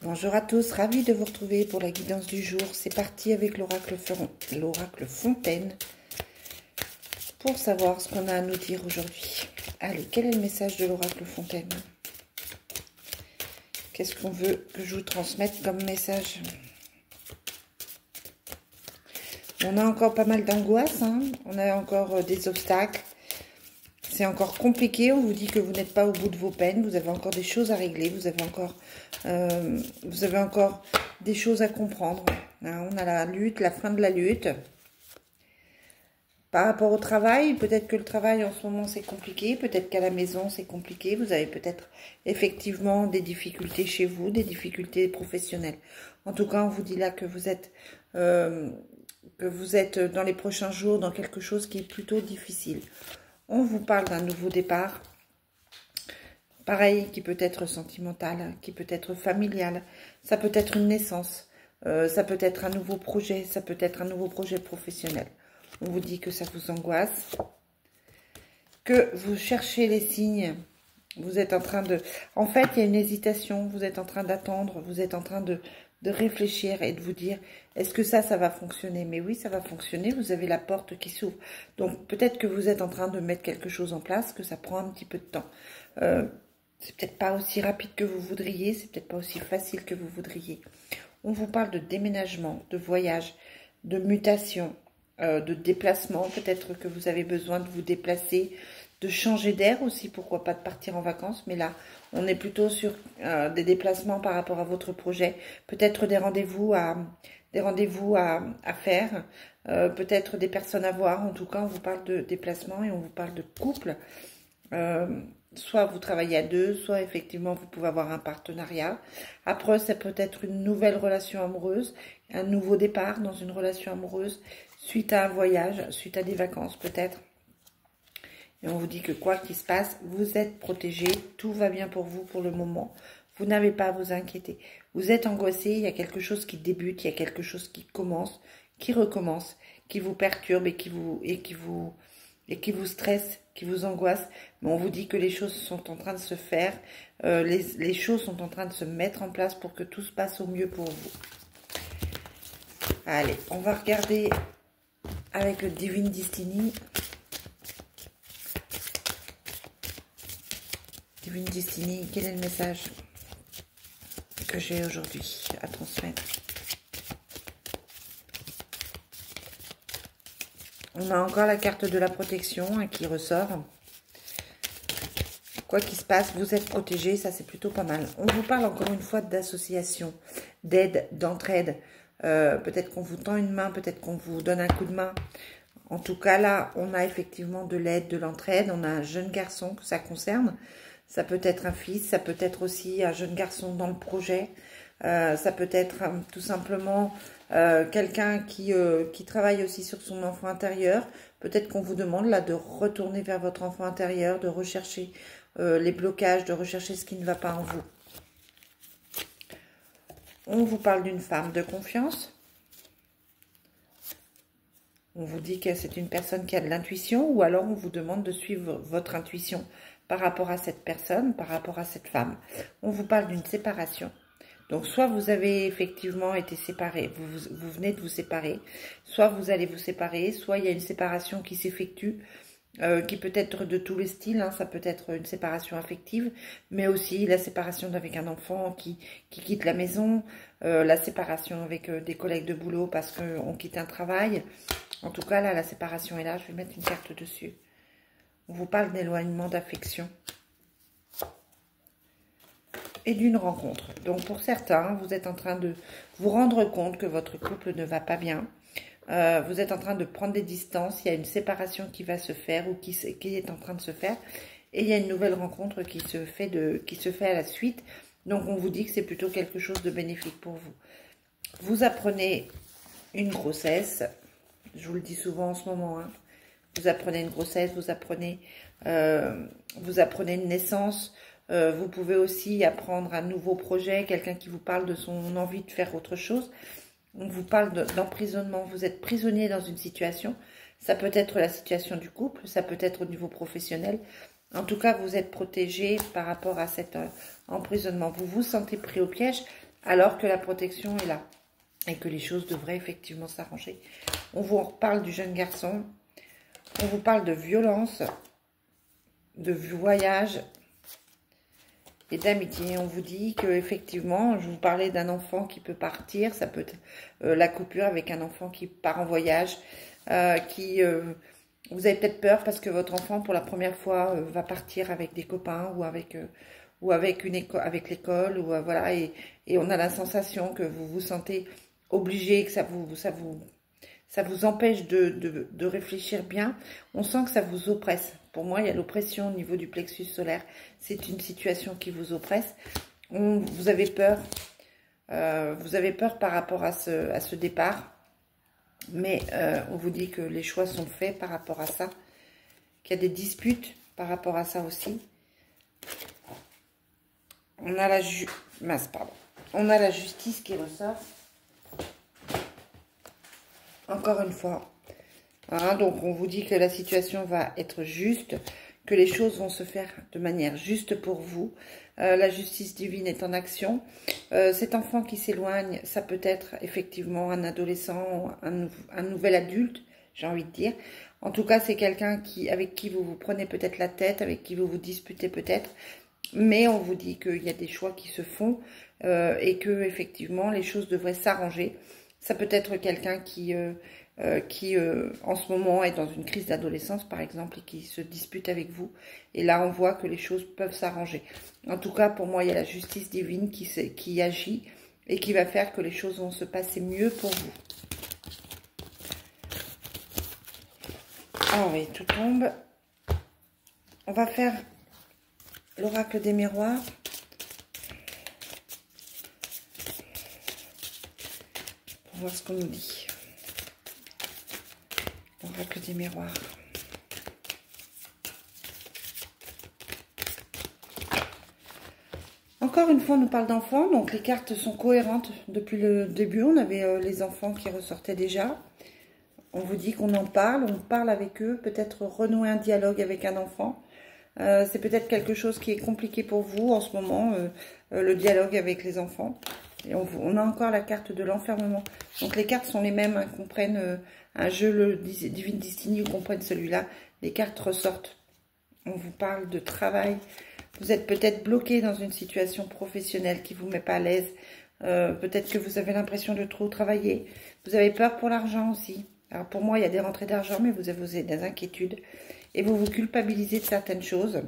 Bonjour à tous, ravi de vous retrouver pour la guidance du jour. C'est parti avec l'oracle Fontaine pour savoir ce qu'on a à nous dire aujourd'hui. Allez, quel est le message de l'oracle Fontaine? Qu'est-ce qu'on veut que je vous transmette comme message? On a encore pas mal d'angoisse, hein, on a encore des obstacles. C'est encore compliqué, on vous dit que vous n'êtes pas au bout de vos peines, vous avez encore des choses à régler, vous avez encore des choses à comprendre. Hein, on a la lutte, la fin de la lutte. Par rapport au travail, peut-être que le travail en ce moment c'est compliqué, peut-être qu'à la maison c'est compliqué, vous avez peut-être effectivement des difficultés chez vous, des difficultés professionnelles. En tout cas, on vous dit là que vous êtes dans les prochains jours dans quelque chose qui est plutôt difficile. On vous parle d'un nouveau départ, pareil, qui peut être sentimental, qui peut être familial, ça peut être une naissance, ça peut être un nouveau projet, ça peut être un nouveau projet professionnel. On vous dit que ça vous angoisse, que vous cherchez les signes, vous êtes en train de... En fait, il y a une hésitation, vous êtes en train d'attendre, vous êtes en train de réfléchir et de vous dire, est-ce que ça va fonctionner? Mais oui, ça va fonctionner, vous avez la porte qui s'ouvre. Donc, peut-être que vous êtes en train de mettre quelque chose en place, que ça prend un petit peu de temps. C'est peut-être pas aussi rapide que vous voudriez, c'est peut-être pas aussi facile que vous voudriez. On vous parle de déménagement, de voyage, de mutation, de déplacement. Peut-être que vous avez besoin de vous déplacer, de changer d'air aussi, pourquoi pas de partir en vacances. Mais là, on est plutôt sur des déplacements par rapport à votre projet. Peut-être des rendez-vous à faire, peut-être des personnes à voir. En tout cas, on vous parle de déplacement et on vous parle de couple. Soit vous travaillez à deux, soit effectivement vous pouvez avoir un partenariat. Après, ça peut être une nouvelle relation amoureuse, un nouveau départ dans une relation amoureuse, suite à un voyage, suite à des vacances peut-être. Et on vous dit que quoi qu'il se passe, vous êtes protégé, tout va bien pour vous pour le moment. Vous n'avez pas à vous inquiéter. Vous êtes angoissé, il y a quelque chose qui débute, il y a quelque chose qui commence, qui recommence, qui vous perturbe et qui vous stresse, qui vous angoisse. Mais on vous dit que les choses sont en train de se faire, les choses sont en train de se mettre en place pour que tout se passe au mieux pour vous. Allez, on va regarder avec le Divine Destiny. Divine Destiny, quel est le message que j'ai aujourd'hui à transmettre? On a encore la carte de la protection qui ressort. Quoi qu'il se passe, vous êtes protégé, ça c'est plutôt pas mal. On vous parle encore une fois d'association, d'aide, d'entraide. Peut-être qu'on vous tend une main, peut-être qu'on vous donne un coup de main. En tout cas là, on a effectivement de l'aide, de l'entraide. On a un jeune garçon que ça concerne. Ça peut être un fils, ça peut être aussi un jeune garçon dans le projet. Ça peut être tout simplement quelqu'un qui travaille aussi sur son enfant intérieur. Peut-être qu'on vous demande là de retourner vers votre enfant intérieur, de rechercher les blocages, de rechercher ce qui ne va pas en vous. On vous parle d'une femme de confiance. On vous dit que c'est une personne qui a de l'intuition, ou alors on vous demande de suivre votre intuition par rapport à cette personne, par rapport à cette femme. On vous parle d'une séparation. Donc, soit vous avez effectivement été séparés, vous venez de vous séparer, soit vous allez vous séparer, soit il y a une séparation qui s'effectue, qui peut être de tous les styles, hein, ça peut être une séparation affective, mais aussi la séparation avec un enfant qui quitte la maison, la séparation avec des collègues de boulot parce qu'on quitte un travail. En tout cas, là, la séparation est là, je vais mettre une carte dessus. On vous parle d'éloignement, d'affection et d'une rencontre. Donc, pour certains, vous êtes en train de vous rendre compte que votre couple ne va pas bien. Vous êtes en train de prendre des distances. Il y a une séparation qui va se faire ou qui est en train de se faire. Et il y a une nouvelle rencontre qui se fait à la suite. Donc, on vous dit que c'est plutôt quelque chose de bénéfique pour vous. Vous apprenez une grossesse. Je vous le dis souvent en ce moment, hein. Vous apprenez une grossesse, vous apprenez une naissance. Vous pouvez aussi apprendre un nouveau projet, quelqu'un qui vous parle de son envie de faire autre chose. On vous parle d'emprisonnement. Vous êtes prisonnier dans une situation. Ça peut être la situation du couple, ça peut être au niveau professionnel. En tout cas, vous êtes protégé par rapport à cet emprisonnement. Vous vous sentez pris au piège alors que la protection est là et que les choses devraient effectivement s'arranger. On vous reparle du jeune garçon, on vous parle de violence, de voyage et d'amitié. On vous dit que effectivement, je vous parlais d'un enfant qui peut partir, ça peut être la coupure avec un enfant qui part en voyage, vous avez peut-être peur parce que votre enfant pour la première fois va partir avec des copains ou avec l'école, ou voilà, et on a la sensation que vous vous sentez obligé, que ça vous empêche de réfléchir bien. On sent que ça vous oppresse. Pour moi, il y a l'oppression au niveau du plexus solaire. C'est une situation qui vous oppresse. Vous avez peur. Vous avez peur par rapport à ce départ. Mais on vous dit que les choix sont faits par rapport à ça. Qu'il y a des disputes par rapport à ça aussi. On a On a la justice qui ressort. Encore une fois. Hein, donc, on vous dit que la situation va être juste, que les choses vont se faire de manière juste pour vous. La justice divine est en action. Cet enfant qui s'éloigne, ça peut être effectivement un adolescent, un nouvel adulte, j'ai envie de dire. En tout cas, c'est quelqu'un avec qui vous vous prenez peut-être la tête, avec qui vous vous disputez peut-être. Mais on vous dit qu'il y a des choix qui se font et que effectivement les choses devraient s'arranger. Ça peut être quelqu'un qui en ce moment est dans une crise d'adolescence par exemple et qui se dispute avec vous. Et là on voit que les choses peuvent s'arranger. En tout cas pour moi il y a la justice divine qui agit et qui va faire que les choses vont se passer mieux pour vous. Ah oui, tout tombe. On va faire l'oracle des miroirs. Pour voir ce qu'on nous dit. L'oracle des miroirs. Encore une fois, on nous parle d'enfants. Donc, les cartes sont cohérentes depuis le début. On avait les enfants qui ressortaient déjà. On vous dit qu'on en parle. On parle avec eux. Peut-être renouer un dialogue avec un enfant. C'est peut-être quelque chose qui est compliqué pour vous en ce moment, le dialogue avec les enfants. Et on a encore la carte de l'enfermement. Donc les cartes sont les mêmes, hein, qu'on prenne un jeu, le Divine Destiny, ou qu'on prenne celui-là. Les cartes ressortent. On vous parle de travail. Vous êtes peut-être bloqué dans une situation professionnelle qui ne vous met pas à l'aise. Peut-être que vous avez l'impression de trop travailler. Vous avez peur pour l'argent aussi. Alors pour moi, il y a des rentrées d'argent, mais vous avez des inquiétudes. Et vous vous culpabilisez de certaines choses.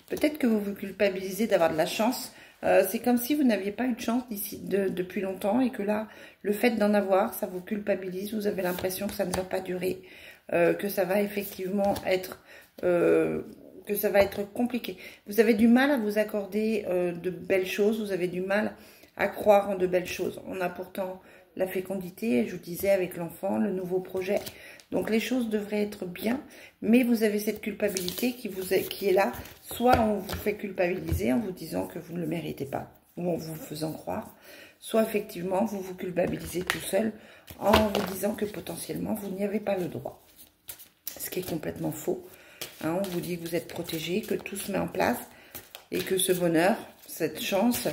Peut-être que vous vous culpabilisez d'avoir de la chance. C'est comme si vous n'aviez pas eu de chance depuis longtemps et que là, le fait d'en avoir, ça vous culpabilise. Vous avez l'impression que ça ne va pas durer, que ça va effectivement être compliqué. Vous avez du mal à vous accorder de belles choses. Vous avez du mal à croire en de belles choses. On a pourtant la fécondité, je vous disais, avec l'enfant, le nouveau projet. Donc les choses devraient être bien, mais vous avez cette culpabilité qui est là. Soit on vous fait culpabiliser en vous disant que vous ne le méritez pas, ou en vous le faisant croire. Soit effectivement vous vous culpabilisez tout seul en vous disant que potentiellement vous n'y avez pas le droit. Ce qui est complètement faux. Hein, on vous dit que vous êtes protégé, que tout se met en place et que ce bonheur, cette chance,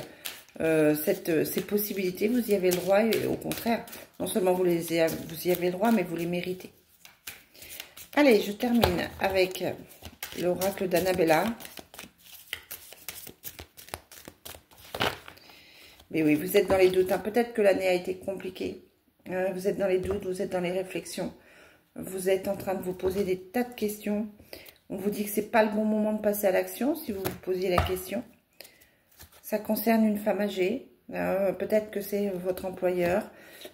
ces possibilités, vous y avez le droit. Et au contraire, non seulement vous y avez le droit, mais vous les méritez. Allez, je termine avec l'oracle d'Annabella. Mais oui, vous êtes dans les doutes. Hein. Peut-être que l'année a été compliquée. Vous êtes dans les doutes, vous êtes dans les réflexions. Vous êtes en train de vous poser des tas de questions. On vous dit que ce n'est pas le bon moment de passer à l'action si vous vous posiez la question. Ça concerne une femme âgée. Peut-être que c'est votre employeur,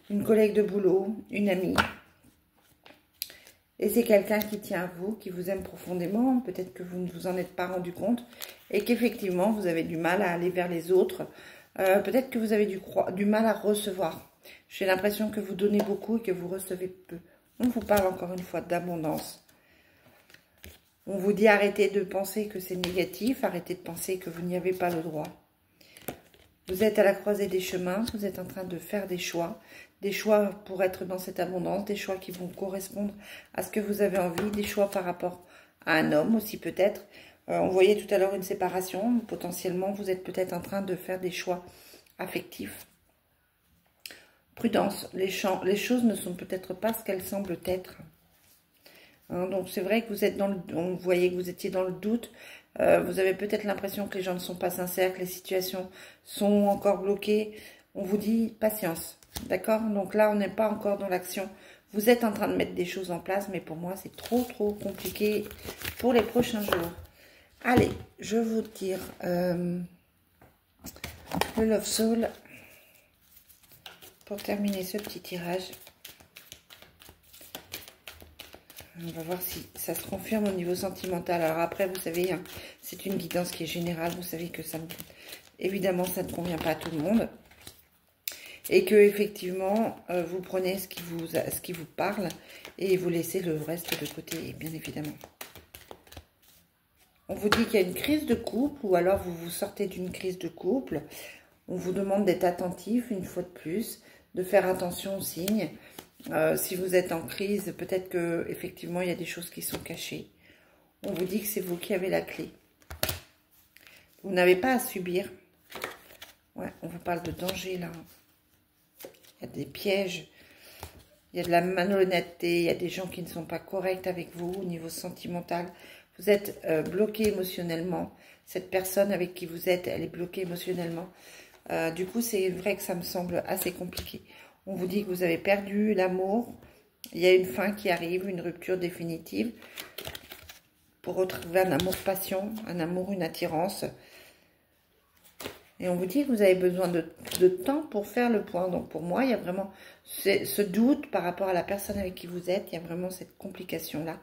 une collègue de boulot, une amie. Et c'est quelqu'un qui tient à vous, qui vous aime profondément. Peut-être que vous ne vous en êtes pas rendu compte. Et qu'effectivement, vous avez du mal à aller vers les autres. Peut-être que vous avez du mal à recevoir. J'ai l'impression que vous donnez beaucoup et que vous recevez peu. On vous parle encore une fois d'abondance. On vous dit arrêtez de penser que c'est négatif. Arrêtez de penser que vous n'y avez pas le droit. Vous êtes à la croisée des chemins. Vous êtes en train de faire des choix. Des choix pour être dans cette abondance, des choix qui vont correspondre à ce que vous avez envie, des choix par rapport à un homme aussi peut-être. On voyait tout à l'heure une séparation, potentiellement vous êtes peut-être en train de faire des choix affectif. Prudence, les choses ne sont peut-être pas ce qu'elles semblent être. Hein, donc c'est vrai que vous êtes vous voyez que vous étiez dans le doute. Vous avez peut-être l'impression que les gens ne sont pas sincères, que les situations sont encore bloquées. On vous dit patience, d'accord? Donc là, on n'est pas encore dans l'action. Vous êtes en train de mettre des choses en place, mais pour moi, c'est trop compliqué pour les prochains jours. Allez, je vous tire le Love Soul pour terminer ce petit tirage. On va voir si ça se confirme au niveau sentimental. Alors après, vous savez, hein, c'est une guidance qui est générale. Vous savez que ça, évidemment, ça ne convient pas à tout le monde. Et que effectivement, vous prenez ce qui vous parle et vous laissez le reste de côté, bien évidemment. On vous dit qu'il y a une crise de couple ou alors vous vous sortez d'une crise de couple. On vous demande d'être attentif une fois de plus, de faire attention aux signes. Si vous êtes en crise, peut-être que effectivement il y a des choses qui sont cachées. On vous dit que c'est vous qui avez la clé. Vous n'avez pas à subir. Ouais, on vous parle de danger là. Il y a des pièges. Il y a de la malhonnêteté. Il y a des gens qui ne sont pas corrects avec vous au niveau sentimental. Vous êtes bloqué émotionnellement. Cette personne avec qui vous êtes, elle est bloquée émotionnellement. Du coup, c'est vrai que ça me semble assez compliqué. On vous dit que vous avez perdu l'amour. Il y a une fin qui arrive, une rupture définitive. Pour retrouver un amour-passion, un amour, une attirance. Et on vous dit que vous avez besoin de temps pour faire le point. Donc pour moi, il y a vraiment ce doute par rapport à la personne avec qui vous êtes. Il y a vraiment cette complication-là.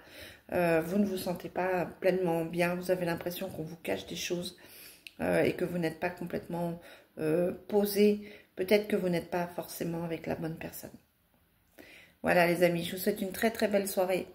Vous ne vous sentez pas pleinement bien. Vous avez l'impression qu'on vous cache des choses et que vous n'êtes pas complètement posé. Peut-être que vous n'êtes pas forcément avec la bonne personne. Voilà les amis, je vous souhaite une très très belle soirée.